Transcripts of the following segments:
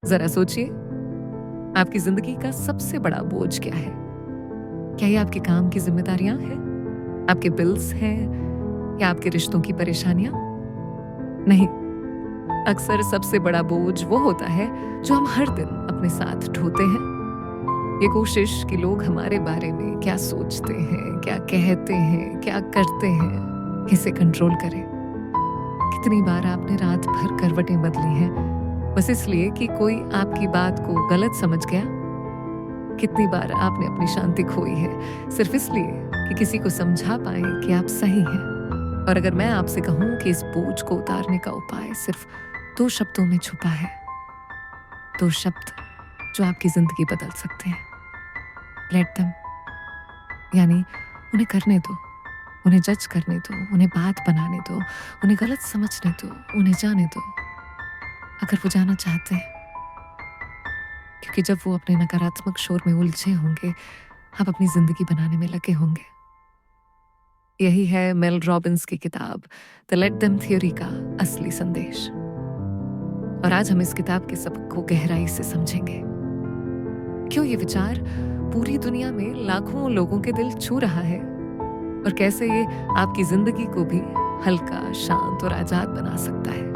जरा सोचिए, आपकी जिंदगी का सबसे बड़ा बोझ क्या है? क्या ये आपके काम की जिम्मेदारियां हैं, आपके बिल्स हैं, या आपके रिश्तों की परेशानियां? नहीं, अक्सर सबसे बड़ा बोझ वो होता है जो हम हर दिन अपने साथ ढोते हैं। ये कोशिश कि लोग हमारे बारे में क्या सोचते हैं, क्या कहते हैं, क्या करते हैं, इसे कंट्रोल करें। कितनी बार आपने रात भर करवटें बदली हैं बस इसलिए कि कोई आपकी बात को गलत समझ गया? कितनी बार आपने अपनी शांति खोई है सिर्फ इसलिए कि किसी को समझा पाए कि आप सही हैं? और अगर मैं आपसे कहूं कि इस बोझ को उतारने का उपाय सिर्फ 2 शब्दों में छुपा है, 2 शब्द जो आपकी जिंदगी बदल सकते हैं। लेट देम, यानी उन्हें करने दो, उन्हें जज करने दो, उन्हें बात बनाने दो, उन्हें गलत समझने दो, उन्हें जाने दो, अगर वो जाना चाहते हैं। क्योंकि जब वो अपने नकारात्मक शोर में उलझे होंगे, आप अपनी जिंदगी बनाने में लगे होंगे। यही है मेल रॉबिन्स की किताब द लेट देम थ्योरी का असली संदेश। और आज हम इस किताब के सबक को गहराई से समझेंगे। क्यों ये विचार पूरी दुनिया में लाखों लोगों के दिल छू रहा है, और कैसे ये आपकी जिंदगी को भी हल्का, शांत और आजाद बना सकता है।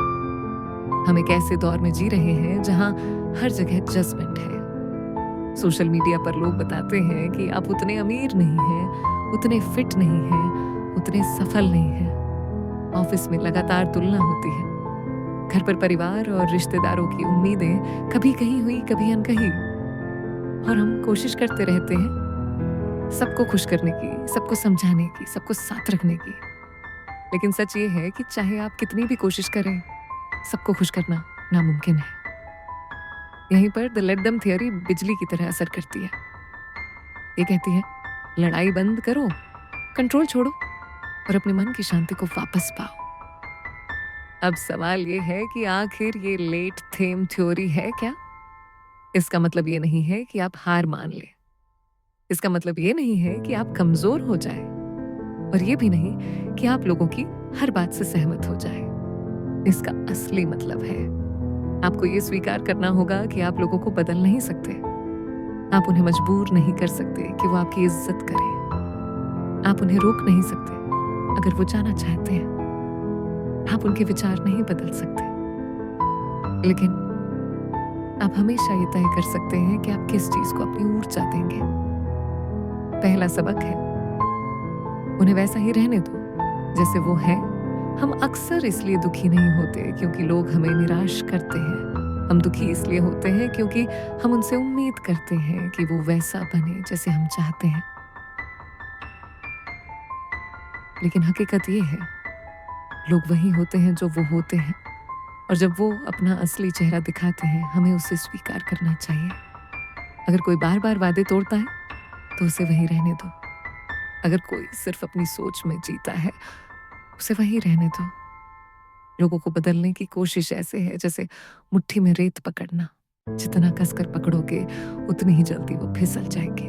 हम एक ऐसे दौर में जी रहे हैं जहां हर जगह जजमेंट है। सोशल मीडिया पर लोग बताते हैं कि आप उतने अमीर नहीं हैं, उतने फिट नहीं हैं, उतने सफल नहीं हैं। ऑफिस में लगातार तुलना होती है। घर पर परिवार और रिश्तेदारों की उम्मीदें कभी कहीं हुई, कभी अनकही। और हम कोशिश करते रहते हैं सबको खुश करने की, सबको समझाने की, सबको साथ रखने की। लेकिन सच ये है कि चाहे आप कितनी भी कोशिश करें, सबको खुश करना नामुमकिन है। यहीं पर द लेट देम थियरी बिजली की तरह असर करती है। ये कहती है, लड़ाई बंद करो, कंट्रोल छोड़ो और अपने मन की शांति को वापस पाओ। अब सवाल ये है कि आखिर ये लेट थेम थ्योरी है क्या? इसका मतलब ये नहीं है कि आप हार मान लें। इसका मतलब ये नहीं है कि आप कमजोर हो जाए, और ये भी नहीं कि आप लोगों की हर बात से सहमत हो जाए। इसका असली मतलब है, आपको ये स्वीकार करना होगा कि आप लोगों को बदल नहीं सकते। आप उन्हें मजबूर नहीं कर सकते कि वो आपकी इज्जत करें। आप उन्हें रोक नहीं सकते अगर वो जाना चाहते हैं। आप उनके विचार नहीं बदल सकते, लेकिन आप हमेशा ये तय कर सकते हैं कि आप किस चीज को अपनी ऊर्जा देंगे। पहला सबक है, उन्हें वैसा ही रहने दो जैसे वो है। हम अक्सर इसलिए दुखी नहीं होते क्योंकि लोग हमें निराश करते हैं। हम दुखी इसलिए होते हैं क्योंकि हम उनसे उम्मीद करते हैं कि वो वैसा बने जैसे हम चाहते हैं। लेकिन हकीकत ये है, लोग वही होते हैं जो वो होते हैं, और जब वो अपना असली चेहरा दिखाते हैं, हमें उसे स्वीकार करना चाहिए। अगर कोई बार बार वादे तोड़ता है तो उसे वही रहने दो। अगर कोई सिर्फ अपनी सोच में जीता है, उसे वही रहने दो। लोगों को बदलने की कोशिश ऐसे है जैसे मुट्ठी में रेत पकड़ना। जितना कसकर पकड़ोगे उतनी ही जल्दी वो फिसल जाएंगे।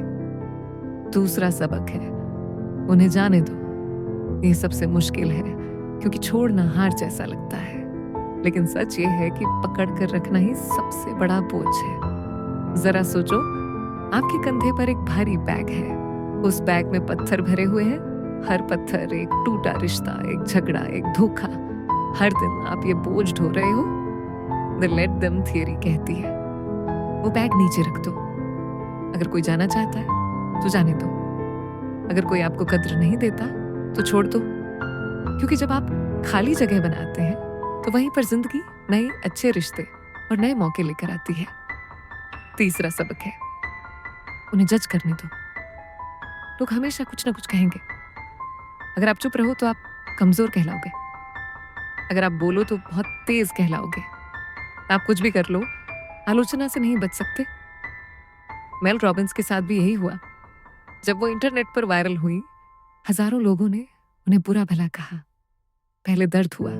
दूसरा सबक है, उन्हें जाने दो। ये सबसे मुश्किल है क्योंकि छोड़ना हार जैसा लगता है, लेकिन सच ये है कि पकड़ कर रखना ही सबसे बड़ा बोझ है। जरा सोचो, आपके कंधे पर एक भारी बैग है। उस बैग में पत्थर भरे हुए हैं। हर पत्थर एक टूटा रिश्ता, एक झगड़ा, एक धोखा। हर दिन आप ये बोझ ढो रहे हो। द लेट देम थियरी कहती है, वो बैग नीचे रख दो। अगर कोई जाना चाहता है तो जाने दो। अगर कोई आपको कद्र नहीं देता तो छोड़ दो। क्योंकि जब आप खाली जगह बनाते हैं तो वहीं पर जिंदगी नए अच्छे रिश्ते और नए मौके लेकर आती है। तीसरा सबक है, उन्हें जज करने दो। लोग हमेशा कुछ ना कुछ कहेंगे। अगर आप चुप रहो तो आप कमजोर कहलाओगे। अगर आप बोलो तो बहुत तेज कहलाओगे। आप कुछ भी कर लो, आलोचना से नहीं बच सकते। मेल रॉबिन्स के साथ भी यही हुआ। जब वो इंटरनेट पर वायरल हुई, हजारों लोगों ने उन्हें बुरा भला कहा। पहले दर्द हुआ,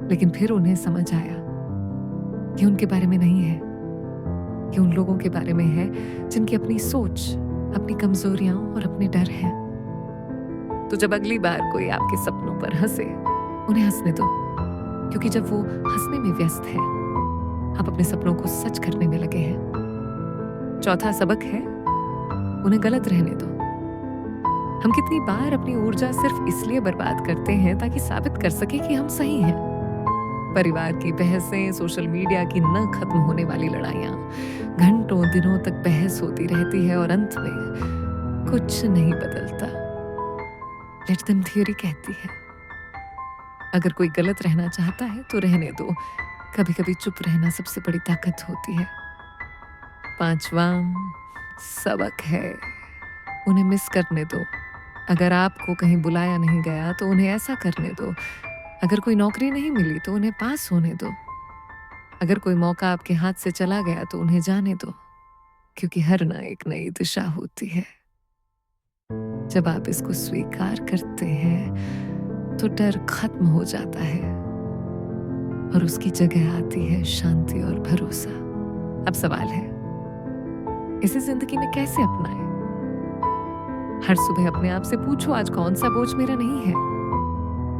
लेकिन फिर उन्हें समझ आया कि उनके बारे में नहीं है, कि उन लोगों के बारे में है जिनकी अपनी सोच, अपनी कमजोरियां और अपने डर हैं। तो जब अगली बार कोई आपके सपनों पर हंसे, उन्हें हंसने दो, क्योंकि जब वो हंसने में व्यस्त है, आप अपने सपनों को सच करने में लगे हैं। चौथा सबक है, उन्हें गलत रहने दो। हम कितनी बार अपनी ऊर्जा सिर्फ इसलिए बर्बाद करते हैं ताकि साबित कर सके कि हम सही हैं। परिवार की बहसें, सोशल मीडिया की न खत्म होने वाली लड़ाइयां, घंटों दिनों तक बहस होती रहती है और अंत में कुछ नहीं बदलता। लेट देम थ्योरी कहती है, अगर कोई गलत रहना चाहता है तो रहने दो। कभी कभी चुप रहना सबसे बड़ी ताकत होती है। पांचवा सबक है, उन्हें मिस करने दो। अगर आपको कहीं बुलाया नहीं गया तो उन्हें ऐसा करने दो। अगर कोई नौकरी नहीं मिली तो उन्हें पास होने दो। अगर कोई मौका आपके हाथ से चला गया तो उन्हें जाने दो, क्योंकि हर ना एक नई दिशा होती है। जब आप इसको स्वीकार करते हैं तो डर खत्म हो जाता है और उसकी जगह आती है शांति और भरोसा। अब सवाल है, इसे जिंदगी में कैसे अपनाएं? हर सुबह अपने आप से पूछो, आज कौन सा बोझ मेरा नहीं है?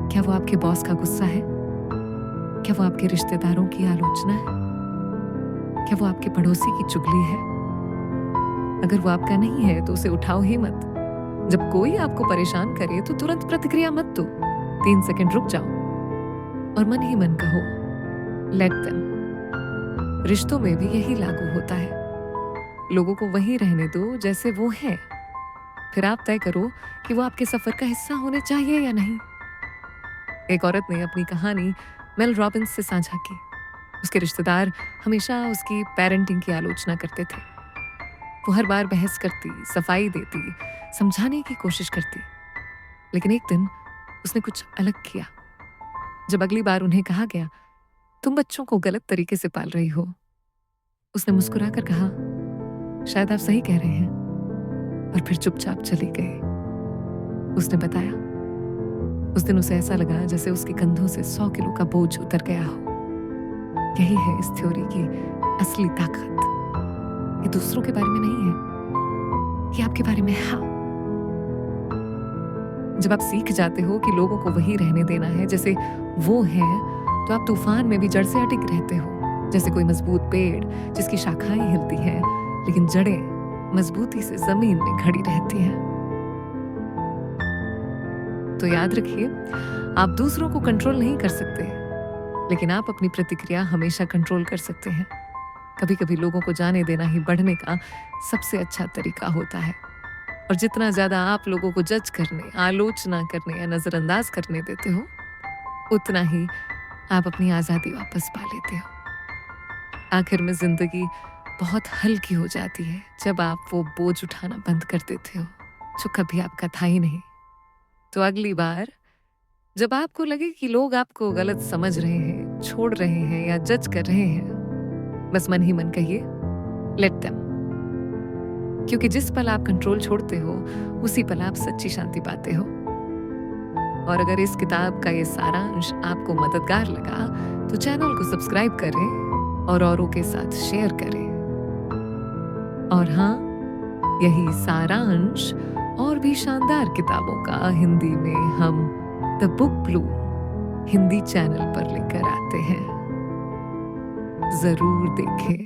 क्या वो आपके बॉस का गुस्सा है? क्या वो आपके रिश्तेदारों की आलोचना है? क्या वो आपके पड़ोसी की चुगली है? अगर वो आपका नहीं है तो उसे उठाओ ही मत। जब कोई आपको परेशान करे तो तुरंत प्रतिक्रिया मत दो। 3 सेकंड रुक जाओ और मन ही मन कहो, लेट देम। रिश्तों में भी यही लागू होता है। लोगों को वहीं रहने दो जैसे वो हैं। फिर आप तय करो कि वो आपके सफर का हिस्सा होने चाहिए या नहीं। एक औरत ने अपनी कहानी मेल रॉबिन्स से साझा की। उसके रिश्तेदार हमेशा उसकी पेरेंटिंग की आलोचना करते थे। वो हर बार बहस करती, सफाई देती, समझाने की कोशिश करती। लेकिन एक दिन उसने कुछ अलग किया। जब अगली बार उन्हें कहा गया, तुम बच्चों को गलत तरीके से पाल रही हो, उसने मुस्कुराकर कहा, शायद आप सही कह रहे हैं, और फिर चुपचाप चली गई। उसने बताया, उस दिन उसे ऐसा लगा जैसे उसके कंधों से 100 किलो का बोझ उतर गया हो। यही है इस थ्योरी की असली ताकत। ये दूसरों के बारे में नहीं है, ये आपके बारे में है। जब आप सीख जाते हो कि लोगों को वही रहने देना है जैसे वो है, तो आप तूफान में भी जड़ से अटक रहते हो। जैसे कोई मजबूत पेड़ जिसकी शाखाएं हिलती हैं लेकिन जड़ें मजबूती से जमीन में खड़ी रहती हैं। तो याद रखिए, आप दूसरों को कंट्रोल नहीं कर सकते, लेकिन आप अपनी प्रतिक्रिया हमेशा कंट्रोल कर सकते हैं। कभी कभी लोगों को जाने देना ही बढ़ने का सबसे अच्छा तरीका होता है। और जितना ज्यादा आप लोगों को जज करने, आलोचना करने या नजरअंदाज करने देते हो, उतना ही आप अपनी आजादी वापस पा लेते हो। आखिर में जिंदगी बहुत हल्की हो जाती है जब आप वो बोझ उठाना बंद कर देते हो जो कभी आपका था ही नहीं। तो अगली बार जब आपको लगे कि लोग आपको गलत समझ रहे हैं, छोड़ रहे हैं या जज कर रहे हैं, बस मन ही मन कहिए, लेट देम। क्योंकि जिस पल आप कंट्रोल छोड़ते हो, उसी पल आप सच्ची शांति पाते हो। और अगर इस किताब का ये सारांश आपको मददगार लगा तो चैनल को सब्सक्राइब करें और औरों के साथ शेयर करें। और हाँ, यही सारांश और भी शानदार किताबों का हिंदी में हम the book Bloom Hindi channel पर लेकर आते हैं। जरूर देखें।